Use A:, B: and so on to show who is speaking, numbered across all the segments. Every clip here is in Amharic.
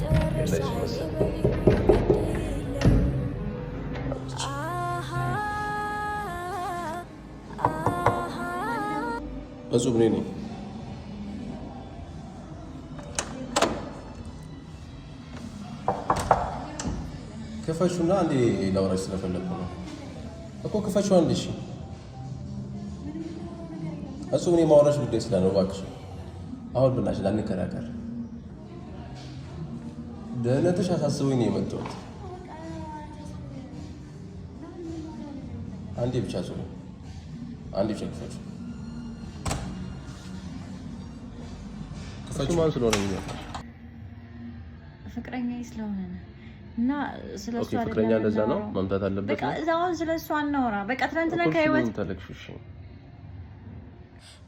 A: የለሽ መሰል እጹብ ነኝ ክፈሹና አንዴ ላውራሽ ስለፈለኩ ነው እኮ ክፈሹ አንዴ እሺ እጹብ ነኝ ማውራሽ ጉዳይ ስላለው እባክሽ አሁን ብናሽ ላንከራከር ደህንነትሽ አሳስቦኝ ነው የመጣሁት አንዴ ብቻ ጹብ አንዴ ብቻ ክፈሹ ማን ስለሆነ ነው
B: ፍቅረኛዬ ስለሆነ ነው እና ስለሷ
A: አይደለም ፍቅረኛ እንደዛ ነው መምጣት አለበት
B: በቃ እዛው ስለሷ አናወራ በቃ ትናንትና ከህይወት
A: ተለክሽሽ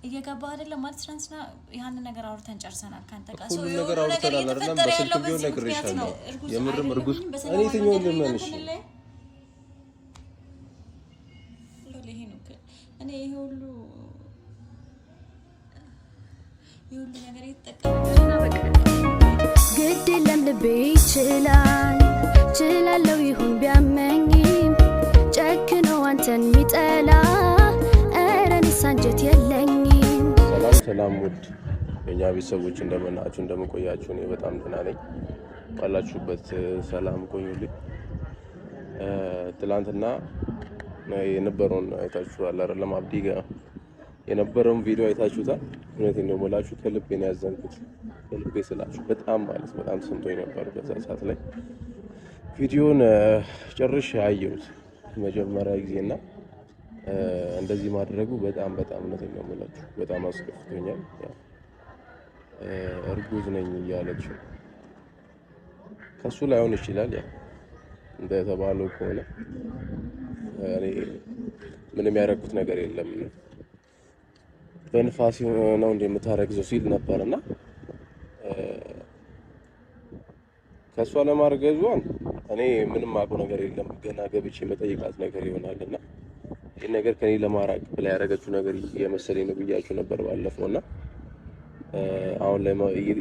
B: እየገባ አይደለም ማለት ትናንትና ያን ነገር አውርተን ጨርሰናል ካንተ ጋር
A: ሁሉ ነገር አውርተናል አይደለም በስልክ ቢሆን ነግሬሻለሁ የምርም እርጉዝ እኔ የትኛው እንደምንሽ
B: እኔ ይሄ ሁሉ ነገር ይተጠቀምኩና በቃ
C: ግድ የለም ልቤ ይችላል ችላለው ይሁን ቢያመኝም ጨክኖ አንተን ሚጠላ እረኔ ሳንጀት የለኝም
A: ሰላም ውድ የኛ ቤተሰቦች እንደምናችሁ እንደምቆያችሁ እኔ በጣም ደህና ነኝ ባላችሁበት ሰላም ቆዩልኝ ትላንትና የነበረውን አይታችኋል አይደለም አብዲ ጋር የነበረውን ቪዲዮ አይታችሁታል እውነቴን ነው የምላችሁ ከልቤ ነው ያዘንኩት ከልቤ ስላችሁ በጣም ማለት በጣም ሰምቶኝ ነበር በዛ ሰዓት ላይ ቪዲዮን ጨርሼ አየሁት መጀመሪያ ጊዜና እንደዚህ ማድረጉ በጣም እውነቴን ነው የምላችሁ በጣም አስከፍቶኛል እርጉዝ ነኝ እያለች ከሱ ላይ ሆነ ይችላል ያ እንደተባለው ከሆነ እኔ ምንም ያደረኩት ነገር የለም በንፋስ ነው እንደምታረግዘው ሲል ነበርና ከሷ ለማርገዟን እኔ ምንም አውቀው ነገር የለም ገና ገብቼ መጠይቃት ነገር ይሆናልና ይሄ ነገር ከኔ ለማራቅ ብላ ያረጋችሁ ነገር እየመሰለኝ ነው ብያችሁ ነበር ባለፈውና አሁን ላይ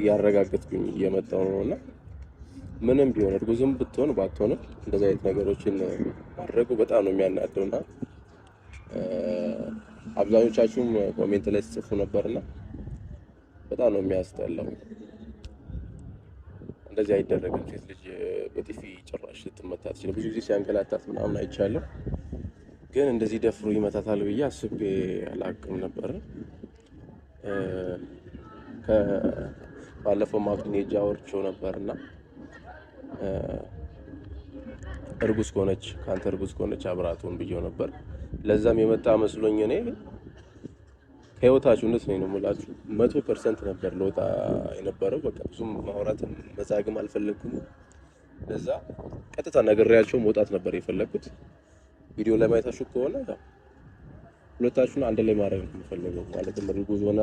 A: ያረጋግጥኩኝ እየመጣው ነውና ምንም ቢሆን እርጉዝም ብትሆን ባትሆንም እንደዛ አይነት ነገሮችን ማድረጉ በጣም ነው የሚያናደውና አብዛኞቻችሁም ኮሜንት ላይ ጽፉ ነበርና በጣም ነው የሚያስጠላው እንደዚህ አይደረግም ሴት ልጅ በጥፊ ጭራሽ ልትመታ ትችላለች ብዙ ጊዜ ሲያንገላታት ምናምን አይቻለሁ ግን እንደዚህ ደፍሮ ይመታታል ብዬ አስቤ አላቅም ነበር ባለፈው ማግኘት ጃወርቸው ነበርና እርጉዝ ከሆነች ካንተ እርጉዝ ከሆነች አብራቱን ብዬው ነበር ለዛም የመጣ መስሎኝ እኔ ከህይወታችሁ እንደት ነው የምላችሁ 100% ነበር ለውጣ የነበረው በቃ ብዙም ማውራትም መዛግም አልፈለኩም ለዛ ቀጥታ ነግሬያቸው መውጣት ነበር የፈለኩት ቪዲዮ ላይ ማየታችሁ ከሆነ ሁለታችሁን አንድ ላይ ማድረግ የምፈልገው ማለት እርጉዝ ሆና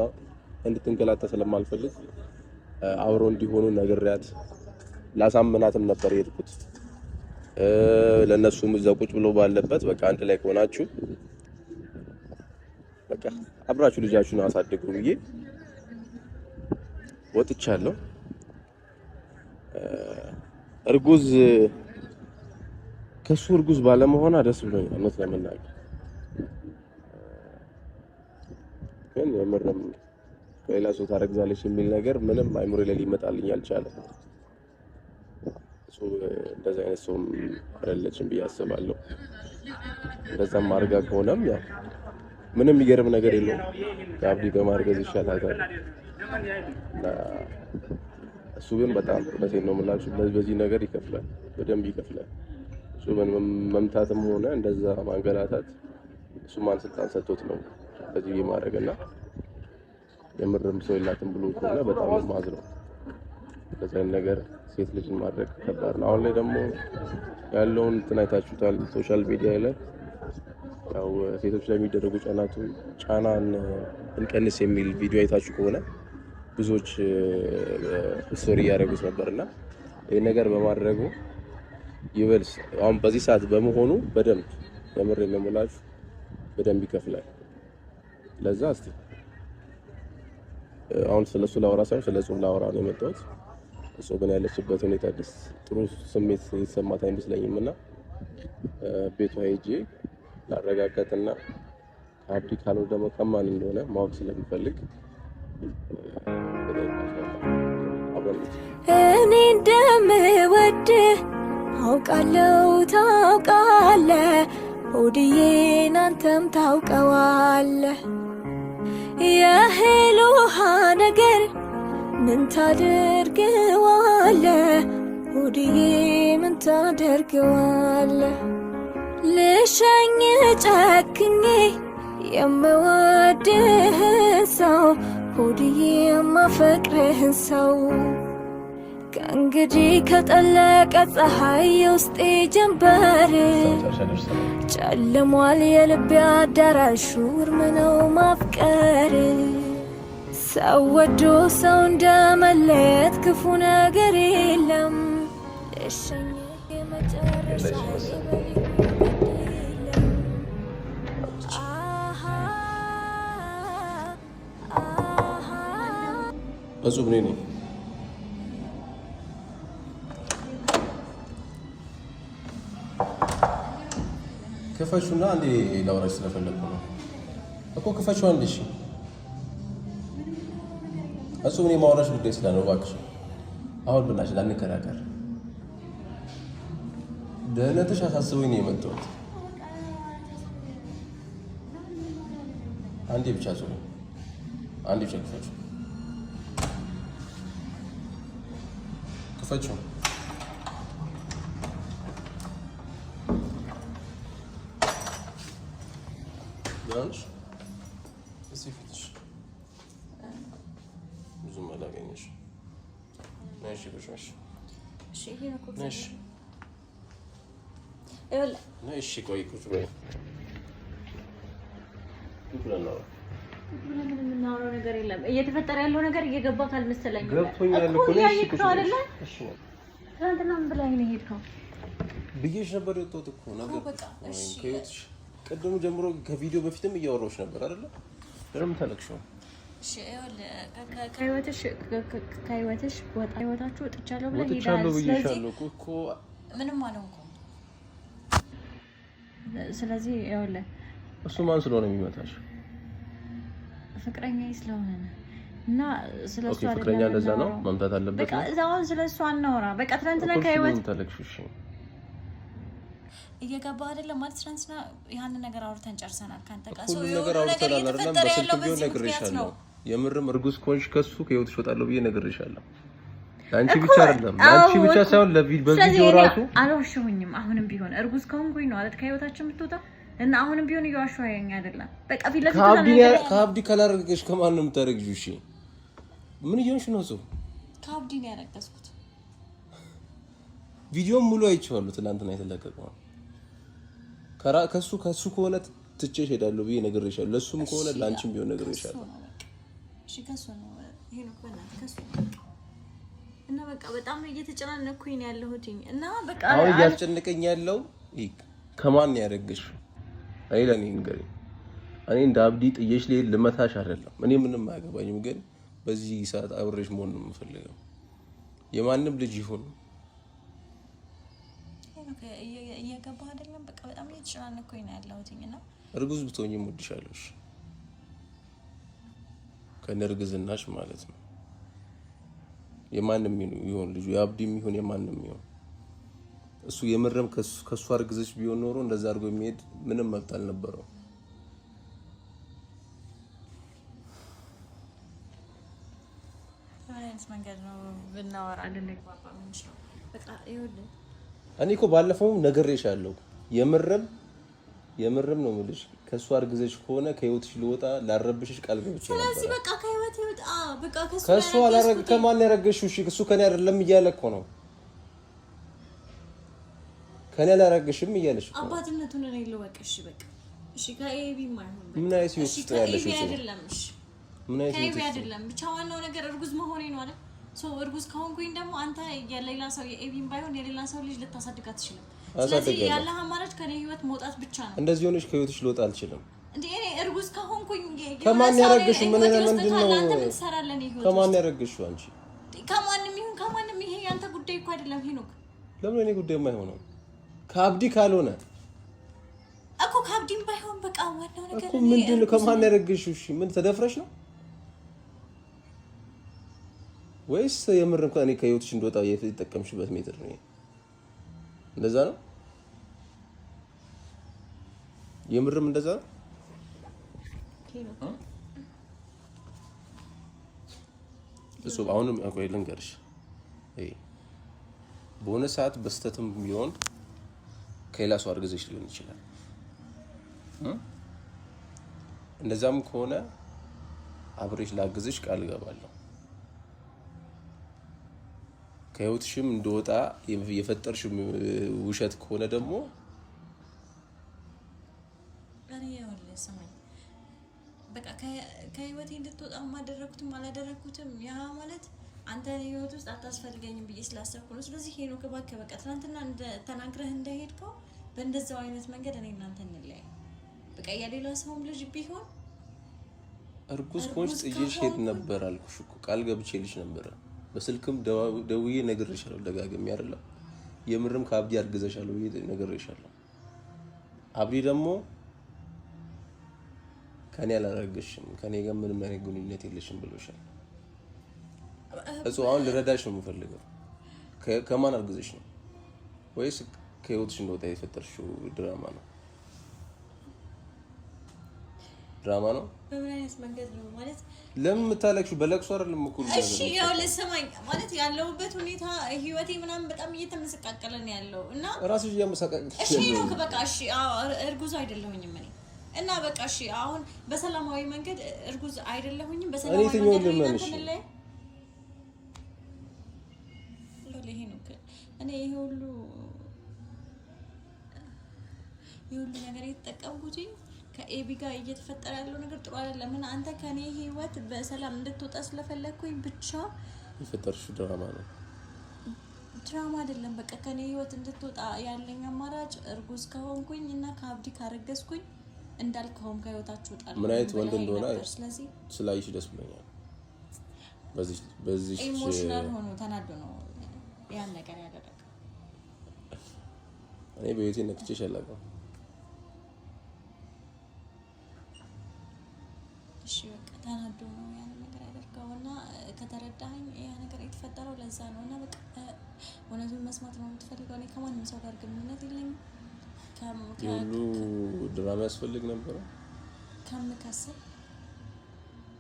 A: እንድትንገላታ ስለማልፈልግ አብሮ እንዲሆኑ ነግሬያት ላሳምናትም ነበር የሄድኩት ለነሱም እዛው ቁጭ ብሎ ባለበት በቃ አንድ ላይ ሆናችሁ በቃ አብራችሁ ልጃችሁን አሳድጉ ብዬ ወጥቻለሁ እርጉዝ ከሱ እርጉዝ ባለመሆኗ ደስ ብሎኛል እውነት ለመናገር ግን የምርም ሌላ ሰው ታረግዛለች የሚል ነገር ምንም አይምሮ ላይ ሊመጣልኝ አልቻለም እንደዛ አይነት ሰው አይደለችም ብዬ አስባለሁ እንደዛም አድርጋ ከሆነም ያው ምንም የሚገርም ነገር የለውም ከአብዲ በማርገዝ ይሻላታል እሱ ግን በጣም እውነቴን ነው የምላችሁ በዚህ ነገር ይከፍላል በደንብ ይከፍላል እሱ መምታትም ሆነ እንደዛ ማንገላታት እሱ ማን ስልጣን ሰጥቶት ነው እንደዚህ የማድረግና የምርም ሰው የላትም ብሎ ከሆነ በጣም ማዝነው እንደዛ ነገር ሴት ልጅን ማድረግ ከባድ ነው አሁን ላይ ደግሞ ያለውን ትናይታችሁታል ሶሻል ሚዲያ ላይ ያው ሴቶች ላይ የሚደረጉ ጫናን እንቀንስ የሚል ቪዲዮ አይታችሁ ከሆነ ብዙዎች ስቶሪ ያደረጉት ነበርና ይሄ ነገር በማድረጉ ይበልስ አሁን በዚህ ሰዓት በመሆኑ በደንብ የምር ለሞላችሁ በደንብ ይከፍላል ለዛ እስቲ አሁን ስለሱ ላወራ ሳይሆን ስለሱ ላወራ ነው የመጣሁት ጾብን ያለችበት ሁኔታ ጥሩ ስሜት የተሰማት አይመስለኝም እና ቤቷ ሄጄ ላረጋጋትና አብዲ ካለው ደግሞ ከማን እንደሆነ ማወቅ ስለምፈልግ
C: እኔ እንደምወድህ አውቃለሁ ታውቃለህ ሆድዬን አንተም ታውቀዋለህ የእህል ውሃ ነገር ምን ታደርገዋለህ ሆድዬ ምን ታደርገዋለህ ልሸኝ ጨክኜ የምወድህ ሰው ሆድዬ የማፈቅርህን ሰው ከእንግዲህ ከጠለቀ ፀሐይ የውስጤ ጀንበር ጨልሟል የልቤ አዳራሽ ውርም ነው ማፍቀር ሰው ወዶ ሰው እንደመለየት ክፉ ነገር የለም ልሸኝ የመጨረሻ
A: እጹብ ነኝ ክፈቹና አንዴ ላውራሽ ስለፈለኩ ነው እኮ ክፈቹ አንዴ እሺ እጹብ ነኝ ማውራሽ ጉዳይ ስላለው እባክሽ አሁን ብናሽ ላንከራከር ደህንነትሽ አሳስቦኝ ነው የመጣሁት አንዴ ብቻ እጹብ አንዴ ብቻ ክፈቹ ያንሽ እዚህ ፊትሽ ብዙም አላገኘሽ ነሽ ብቻሽ
B: እሺ ይሄ ነው እኮ
A: ነሽ
B: ይኸውልህ
A: ነሽ ቆይ ቁጭ በይ ይብላና
B: ምንም የምናወራው ነገር የለም እየተፈጠረ ያለው ነገር እየገባህ ካልመሰለኝ
A: ገብቶኛል እኮ ነሽ ቁጭ በይ እሺ
B: ትናንትና ምን ብላኝ ነው የሄድከው
A: ብዬሽ ነበር የወጣሁት እኮ ነገር እሺ ከይወትሽ ቀደም ጀምሮ ከቪዲዮ በፊትም እያወራሁሽ ነበር አይደል? ለምን ታለቅሽው?
B: እሺ ይኸውልህ ከህይወትሽ ወጣ ህይወታችሁ ወጥቻለሁ ብለህ
A: ወጥቻለሁ ብዬሻለሁ እኮ
B: ምንም አልሆንኩም። ስለዚህ ይኸውልህ
A: እሱ ማን ስለሆነ የሚመታሽ?
B: ፍቅረኛዬ ስለሆነ እና ስለሱ አይደለም።
A: ፍቅረኛ እንደዛ ነው መምታት አለበት።
B: በቃ እዛው ስለሱ አናወራ። በቃ ትናንትና ከህይወት
A: ታለቅሽሽ
B: እየገባ አይደለም ማለት ትናንትና ያንን ነገር አውርተን ጨርሰናል። ካንተ ጋር
A: ሁሉ ነገር አውርተናል አይደለም? በስልክ ቢሆን ነግሬሻለሁ። የምርም እርጉዝ ከሆንሽ ከሱ ከህይወትሽ እወጣለሁ ብዬ ነግሬሻለሁ። ለአንቺ ብቻ አይደለም ለአንቺ ብቻ ሳይሆን በቪዲዮ ራሱ
B: አልዋሸሁኝም። አሁንም ቢሆን እርጉዝ ከሆንኩኝ ነው አይደል ከህይወታችን የምትወጣው እና አሁንም ቢሆን እየዋሸሁኝ አይደለም። በቃ ፊት ለፊት
A: ከአብዲ ካላረገሽ ከማን ነው የምታረግጂው? እሺ ምን እየሆንሽ ነው? እሱ
B: ከአብዲ ነው ያረገዝኩት።
A: ቪዲዮም ሙሉ አይቼዋለሁ ትናንትና የተለቀቀው። ከሱ ከሆነ ትቼሽ ሄዳለሁ ብዬ ነግሬሻለሁ። ለሱም ከሆነ ላንቺም ቢሆን ነግሬሻለሁ።
B: እሺ ከሱ ነው ይሄ ነው ከሱ እና በቃ በጣም እየተጨናነኩኝ ነው ያለሁት እና በቃ
A: አሁን እያስጨነቀኝ ያለው ከማን ነው ያረገሽው? አይለኝ ንገሪኝ። እኔ እንደ አብዲ ጥዬሽ ልሄድ ልመታሽ አይደለም። እኔ ምንም አያገባኝም፣ ግን በዚህ ሰዓት አብሬሽ መሆን ነው የምፈልገው። የማንም ልጅ ይሁን
B: እየገባህ አይደለም። በቃ በጣም እየተጨናነኩኝ ነው ያለሁትና
A: እርጉዝ ብትሆኚም እወድሻለሁ ከነርግዝናሽ ማለት ነው። የማንም ይሁን ልጁ የአብዲም ይሁን የማንም ይሁን እሱ የምርም ከሱ አርግዘሽ ቢሆን ኖሮ እንደዛ አድርጎ የሚሄድ ምንም መብት አልነበረው።
B: አይነት መንገድ ነው ብናወራ እንድንግባባ የምንችለው። በቃ ይኸውልህ
A: እኔ እኮ ባለፈው ነግሬሻለሁ። የምርም ነው የምልሽ። ከሱ አርግዘሽ ከሆነ ከህይወትሽ ልወጣ ላረብሽሽ ቃል ገብቼ ነበር።
B: ስለዚህ በቃ ከህይወት ይወጣ። በቃ
A: ከሱ አላረግ ከማን ያረገሽው? እሺ እሱ ከኔ አይደለም እያለ እኮ ነው። ከኔ አላረገሽም እያለሽ እኮ
B: አባትነቱን እኔ ልወቅሽ። በቃ እሺ ከኤቢ ማይሆን
A: ምን አይነት ህይወት ውስጥ ያለሽ?
B: እሺ አይደለም። እሺ
A: ምን አይነት ህይወት
B: አይደለም። ብቻ ዋናው ነገር እርጉዝ መሆኔ ነው አይደል? እርጉዝ ከሆንኩኝ ደግሞ አንተ የሌላ ሰው የኤቢም ባይሆን የሌላ ሰው ልጅ ልታሳድጋት ትችላለህ። ስለዚህ ያለ አማራጭ ከኔ ህይወት መውጣት ብቻ ነው።
A: እንደዚህ ሆነሽ ከህይወትሽ ልወጣ አልችልም።
B: እንዴ እኔ እርጉዝ ከሆንኩኝ
A: ከማን ያረገሽው? ምንድነው?
B: አንተ ምን ትሰራለህ? ነው ህይወት
A: ከማን ያረገሽው? አንቺ
B: ከማንም ይሁን ከማንም ይሄ ያንተ ጉዳይ እኮ አይደለም ሄኖክ።
A: ለምን እኔ ጉዳይ የማይሆነው ከአብዲ ካልሆነ
B: እኮ ከአብዲም ባይሆን በቃ ዋናው ነገር
A: እኮ ምንድነው? ከማን ያረግሽው? እሺ ምን ተደፍረሽ ነው ወይስ የምር እንኳን እኔ ከህይወትሽ እንደወጣ የተጠቀምሽበት ሜትር ነው? እንደዛ ነው? የምርም እንደዛ ነው? እሱ አሁንም አቆይ ልንገርሽ፣ በሆነ ሰዓት በስተትም ቢሆን ከሌላ ሰው አርግዘሽ ሊሆን ይችላል። እንደዛም ከሆነ አብሬሽ ላግዝሽ ቃል እገባለሁ። ከህይወትሽም እንደወጣ የፈጠርሽው ውሸት ከሆነ ደግሞ
B: በቃ ከህይወቴ እንድትወጣ ማደረኩትም አላደረኩትም ያ ማለት አንተ ህይወት ውስጥ አታስፈልገኝም ብዬ ስላሰብኩ ነው። ስለዚህ ሄኖክ እባክህ በቃ ትናንትና ተናግረህ እንደሄድከው በእንደዛው አይነት መንገድ እኔ እናንተ እንለያይ። በቃ የሌላ ሰውም ልጅ ቢሆን
A: እርጉዝ ኮንሽ ጥዬሽ ሄድ ነበር አልኩሽ እኮ ቃል ገብቼልሽ ነበር። በስልክም ደውዬ ነግሬሻለሁ ደጋግሜ አይደለም የምርም ከአብዲ አርግዘሻለሁ ብዬ ነግሬሻለሁ። አብዲ ደግሞ ከኔ አላረግሽም ከኔ ጋር ምንም አይነት ግንኙነት የለሽም ብሎሻል። እሱ አሁን ልረዳሽ ነው የምፈልገው። ከማን አርግዘሽ ነው ወይስ ከህይወትሽ እንደወጣ የፈጠርሽው ድራማ ነው? ድራማ ነው።
B: በምን አይነት መንገድ ነው ማለት?
A: ለምን የምታለቅሽው? በለቅሶ አይደለም እኮ።
B: እሺ ያው ለሰማኝ ማለት ያለውበት ሁኔታ ህይወቴ ምናምን በጣም እየተመሰቃቀለ ነው ያለው እና
A: ራስሽ እያመሰቃቀልሽ።
B: እሺ ነው በቃ እሺ እርጉዝ አይደለሁኝም እኔ እና በቃ እሺ አሁን በሰላማዊ መንገድ እርጉዝ አይደለሁኝም በሰላማዊ መንገድ ላይ እኔ ይሄ ሁሉ ነገር የተጠቀምኩት ከኤቢ ጋር እየተፈጠረ ያለው ነገር ጥሩ አይደለም። እና አንተ ከኔ ህይወት በሰላም እንድትወጣ ስለፈለኩኝ ብቻ
A: የፈጠርሽው ድራማ ነው።
B: ድራማ አይደለም። በቃ ከኔ ህይወት እንድትወጣ ያለኝ አማራጭ እርጉዝ ከሆንኩኝ እና ከአብዲ ካረገዝኩኝ እንዳልከውም ከህይወታችሁ ወጣለሁ።
A: ምን አይነት ወንድ እንደሆነ ስላይሽ ደስ ብሎኛል። በዚህ
B: ኢሞሽናል ሆኖ ተናዶ ነው ያን ነገር ያደረገው።
A: እኔ በህይወቴ ነክቼሽ አላውቅም።
B: እሺ በቃ ተናዶ ነው ያን ነገር ያደረገውና ከተረዳኸኝ ያ ነገር የተፈጠረው ለዛ ነው። እና በቃ እውነቱን መስማት ነው የምትፈልገው። እኔ ከማንም ሰው ጋር ግንኙነት የለኝም።
A: ሁሉ ድራማ ያስፈልግ ነበር።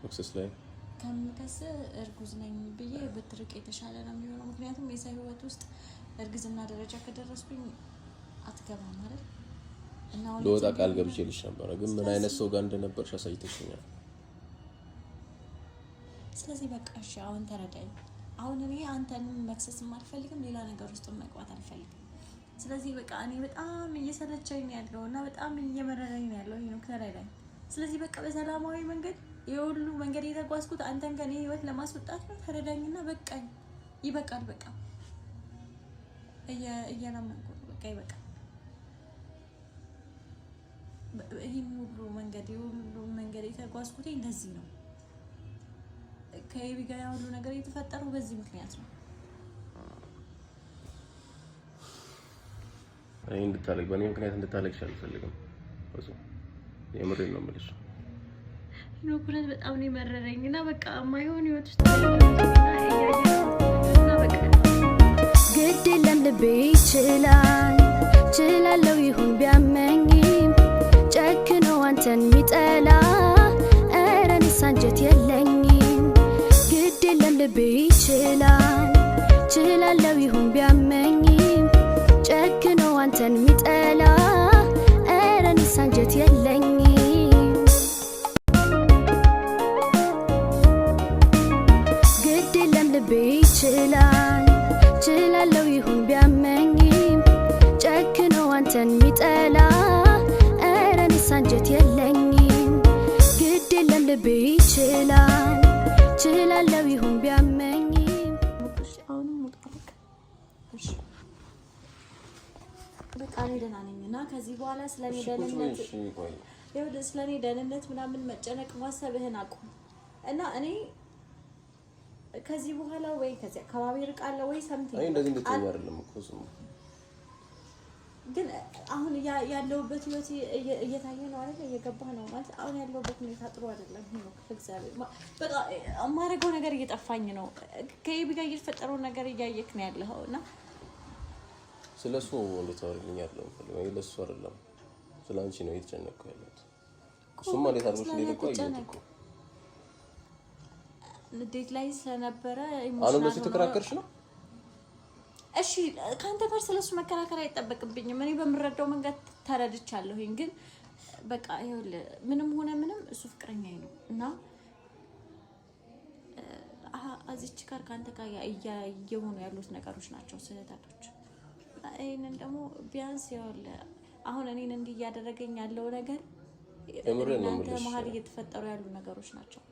A: መክሰስ ላይ
B: ከምከስ እርጉዝ ነኝ ብዬ ብትርቅ የተሻለ ነው የሚሆነው። ምክንያቱም የሰው ህይወት ውስጥ እርግዝና ደረጃ ከደረስኩኝ አትገባም አይደል? እና
A: ለወጣ ቃል ገብቼልሽ ነበር፣ ግን ምን አይነት ሰው ጋር እንደነበርሽ አሳይተሽኛል።
B: ስለዚህ በቃ እሺ አሁን ተረዳኝ። አሁን እኔ አንተን መክሰስም አልፈልግም፣ ሌላ ነገር ውስጥ መግባት አልፈልግም። ስለዚህ በቃ እኔ በጣም እየሰለቸኝ ነው ያለው እና በጣም እየመረረኝ ነው ያለው። ይሄን ተረዳኝ። ስለዚህ በቃ በሰላማዊ መንገድ የሁሉ መንገድ የተጓዝኩት አንተን ከኔ ህይወት ለማስወጣት ነው። ተረዳኝና በቃኝ። ይበቃል። በቃ እየለመንኩ በቃ ይበቃል። ይሄን ሁሉ መንገድ የተጓዝኩት እንደዚህ ነው። ከኤቢ ጋር ሁሉ ነገር የተፈጠረው በዚህ ምክንያት ነው።
A: እኔ እንድታለቅ በእኔ ምክንያት እንድታለቅሽ አልፈልግም። እሱ የምሬን ነው የምልሽ።
B: ነው ኩረት በጣም ነው የመረረኝ እና በቃ ማይሆን ህይወት ውስጥ በቃ
C: ግድ የለም ልቤ ችላለው ይሁን ቢያመኝም ጨክኖ አንተን ሚጠላ ኧረ እኔስ አንጀት የለኝም። ግድ የለም ልቤ ችላለው ይሁን ቢያመኝም ጨክኖ አንተን ሚጠላ ኧረ እኔስ አንጀት የለኝም። ግድ የለም ልቤ ችላለው ይሁን ቢያመኝም ጨክኖ አንተን ሚጠላ ኧረ እኔስ አንጀት የለኝም። ግድ የለም ልቤ ችላለው ይሁን ቢያመኝም
B: አሁንም ሙጣልክ እሺ በቃ እኔ ደህና ነኝ እና ከዚህ በኋላ ስለኔ ደህንነት ምናምን መጨነቅ ማሰብህን አቁም እና እኔ ከዚህ በኋላ ወይ ከዚህ አካባቢ ርቃለሁ ወይ ሰምተኝ
A: አይ እንደዚህ እንደተኛ አይደለም እኮ እሱማ
B: ግን አሁን ያለውበት ህይወት እየታየ ነው አይደል እየገባ ነው ማለት አሁን ያለውበት ሁኔታ ጥሩ አይደለም ነው እግዚአብሔር በቃ የማደርገው ነገር እየጠፋኝ ነው ከይብ ጋር እየተፈጠረው ነገር እያየክ ነው ያለውና
A: ስለሱ እንድታወሪልኝ አይደለም ወይ ለሱ አይደለም ስላንቺ ነው እየተጨነቅኩ ያለሁት እሱማ እንዴት አድርጎሽ እንደሄደ እኮ አየሁት
B: ንዴት ላይ ስለነበረ
A: አሁን ለሱ ተከራከርሽ ነው
B: እሺ ካንተ ጋር ስለሱ መከራከር አይጠበቅብኝም እኔ በምረዳው መንገድ ተረድቻለሁኝ ግን በቃ ይኸውልህ ምንም ሆነ ምንም እሱ ፍቅረኛዬ ነው እና አዚች ጋር ካንተ ጋር እየሆኑ ያሉት ነገሮች ናቸው ስህተቶች ይሄንን ደግሞ ቢያንስ ይኸውልህ አሁን እኔን እንዲህ እያደረገኝ ያለው ነገር እናንተ መሀል እየተፈጠሩ ያሉ ነገሮች ናቸው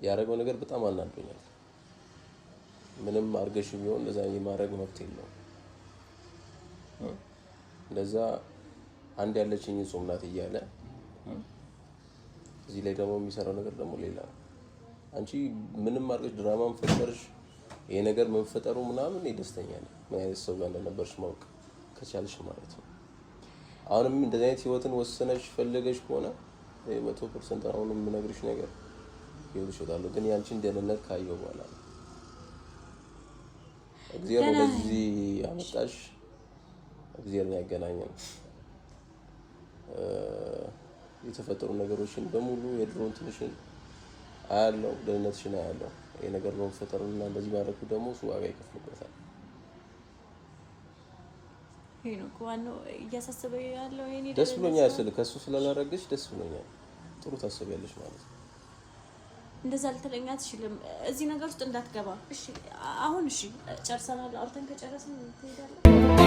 A: ያረገው ነገር በጣም አናዶኛል ምንም አርገሽ ቢሆን እንደዛ የማረግ መብት የለውም እንደዛ አንድ ያለችኝ ጾም ናት እያለ እዚህ ላይ ደግሞ የሚሰራው ነገር ደግሞ ሌላ አንቺ ምንም አርገሽ ድራማም ፈጠርሽ ይሄ ነገር መፈጠሩ ምናምን ደስተኛ ነኝ ምን አይነት ሰው ጋር እንደነበርሽ ማወቅ ከቻልሽ ማለት ነው አሁንም እንደዚህ አይነት ህይወትን ወሰነሽ ፈልገሽ ከሆነ 100% አሁንም የምነግርሽ ነገር ይኸውልሽ ወጣለሁ ግን ያንቺን ደህንነት ካየው በኋላ እግዚአብሔር ወደዚህ አመጣሽ እግዚአብሔር ያገናኘን የተፈጠሩ ነገሮችን በሙሉ የድሮን ትንሽን አያለው ደህንነትሽን አያለው ይሄ ነገር በመፈጠሩና እንደዚህ ማድረጉ ደግሞ ዋጋ ይከፍልበታል
B: ነው ቋኖ እያሳሰበኝ ያለው የኔ
A: ደስ ብሎኛል ስለ ከሱ ስላላረግሽ ደስ ብሎኛል ጥሩ ታስቢያለሽ ማለት ነው
B: እንደዛ ልትለኛ አትችልም እዚህ ነገር ውስጥ እንዳትገባ እሺ አሁን እሺ ጨርሰናል አውርተን ከጨረስን ትሄዳለህ